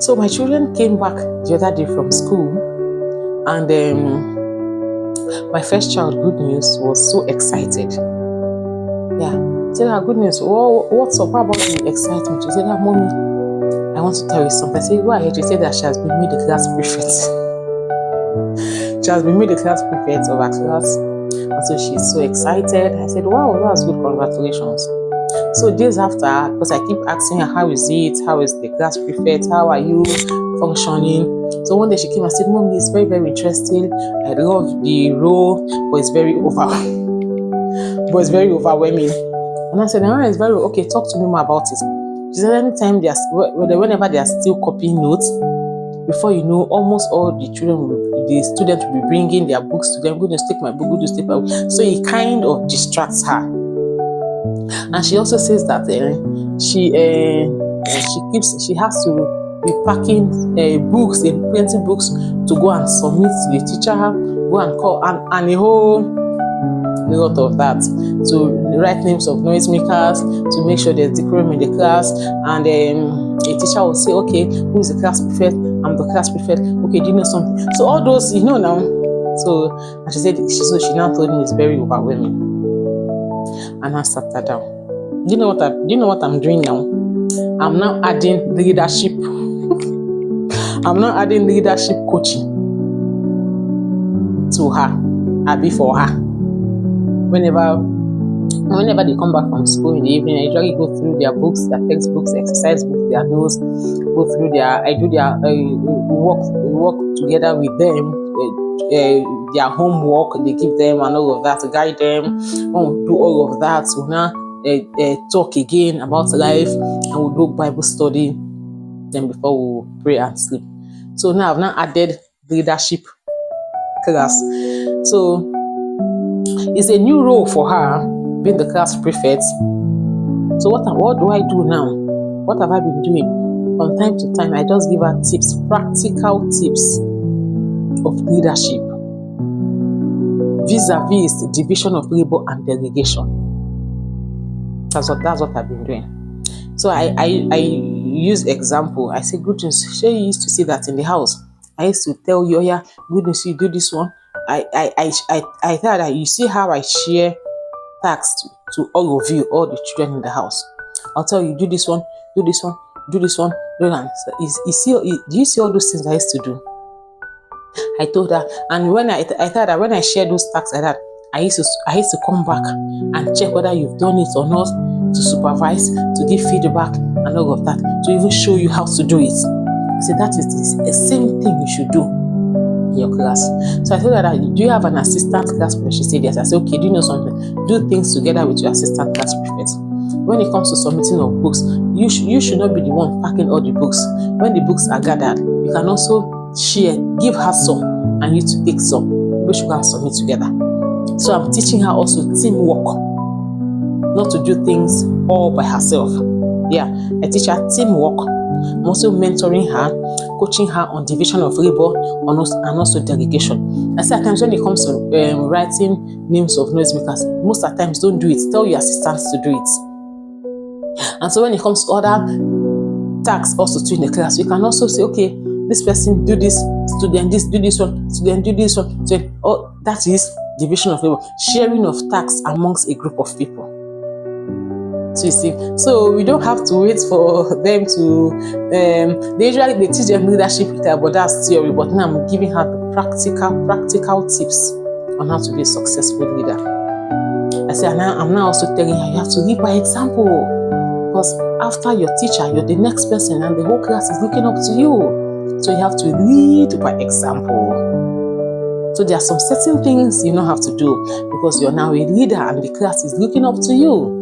So my children came back the other day from school, and my first child, good news, was so excited. Yeah, he said, good news. What's up? How about the excitement? She said, Mommy, I want to tell you something. I said, go ahead. She said that she has been made the class prefect. She has been made the class prefect of her class. And so she's so excited. I said, wow, that's good. Congratulations. So days after, because I keep asking her, how is it? How is the class prefect? How are you functioning? So one day she came and said, Mommy, it's very, very interesting. I love the role, but it's very overwhelming. And I said, it's very okay. Talk to me more about it. She said, anytime whenever they are still copying notes, before you know, almost all the students will be bringing their books to them. Go to take my book, go to take my book. So it kind of distracts her. And she also says that she has to be packing books and plenty books to go and submit to the teacher, go and call, and a whole lot of that. So write names of noisemakers to make sure there's decorum in the class, and a teacher will say, okay, who is the class prefect? I'm the class prefect. Okay, do you know something? So all those, now. So and she said, she now told me it's very overwhelming. And I sat her down. Do you know what I'm doing now? I'm now adding leadership. I'm now adding leadership coaching to her, for her. Whenever they come back from school in the evening, I usually go through their books, their textbooks, exercise books, their notes, go through work together with them, their homework they give them and all of that to guide them. When we do all of that, we now talk again about life, and we'll do Bible study then before we pray and sleep. So now I've now added leadership class. So it's a new role for her, being the class prefect. So what do I do now? What have I been doing? From time to time, I just give her tips, practical tips of leadership vis-a-vis the division of labor and delegation. That's what I've been doing. So I use example. I say, goodness, she used to see that in the house. I used to tell you, yeah, goodness, you do this one. I thought that you see how I share tasks to all of you, all the children in the house. I'll tell you, do this one, do this one, do this one, do that. Do you see all those things I used to do? I told her, and when I thought that when I share those tasks like that, I used to come back and check whether you've done it or not, to supervise, to give feedback and all of that, to even show you how to do it. I said, that is the same thing you should do in your class. So I told her, do you have an assistant class prefect? She said yes. I said, okay, do you know something? Do things together with your assistant class prefect. When it comes to submitting of books, you should not be the one packing all the books. When the books are gathered, you can also share, give her some, and you to take some. We should go and submit together. So I'm teaching her also teamwork, not to do things all by herself. Yeah, I teach her teamwork. I'm also mentoring her, coaching her on division of labor and also delegation. I say at times when it comes to writing names of noisemakers, most of the times don't do it. Tell your assistants to do it. And so when it comes to other tasks also too in the class, you can also say, okay, this person do this, student this, do this one, student do this one. So that is division of labor, sharing of tasks amongst a group of people. So you see, so we don't have to wait for them to they teach them leadership, but that's theory. But now I'm giving her the practical tips on how to be a successful leader. I say, I'm now also telling her, you have to lead by example, because after your teacher, you're the next person, and the whole class is looking up to you. So you have to lead by example. So there are some certain things you don't have to do because you're now a leader and the class is looking up to you.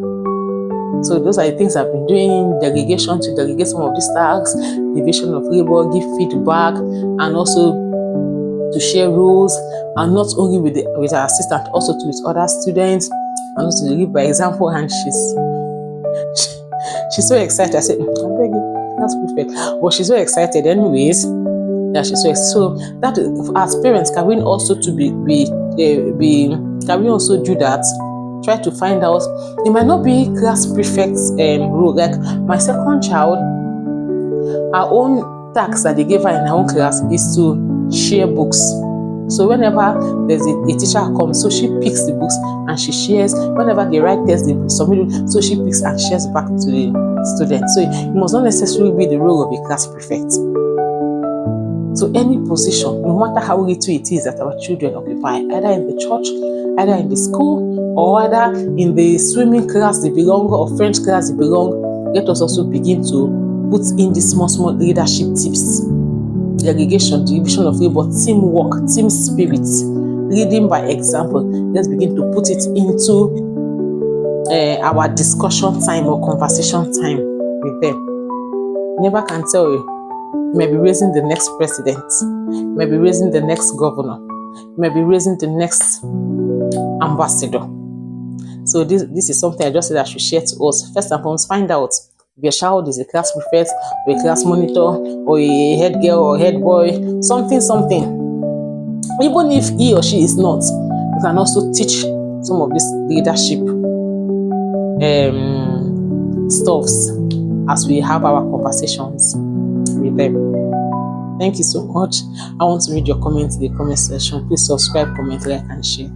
So those are the things I've been doing: delegation, to delegate some of these tasks, division of labor, give feedback, and also to share rules, and not only with our assistant, also to with other students, and also to lead by example. And she's so excited. I said, I beg you, that's perfect. But she's so excited anyways. Yeah, she's so excited. So that as parents, can we also can we also do that? Try to find out. It might not be class prefect's role. Like my second child, her own task that they gave her in her own class is to share books. So whenever there's a teacher comes, so she picks the books and she shares. Whenever they write tests, they submit, so she picks and shares back to the students. So it must not necessarily be the role of a class prefect. So any position, no matter how little it is that our children occupy, either in the church, either in the school, or either in the swimming class they belong, or French class they belong, let us also begin to put in the small leadership tips. Delegation, division of labor, teamwork, team spirit, leading by example. Let's begin to put it into our discussion time or conversation time with them. You never can tell you. You may be raising the next president, you may be raising the next governor, you may be raising the next ambassador. So this is something I just said I should share to us. First and foremost, find out if your child is a class prefect, or a class monitor, or a head girl or head boy, something. Even if he or she is not, you can also teach some of this leadership stuffs as we have our conversations with them. Thank you so much. I want to read your comments in the comment section. Please subscribe, comment, like, and share.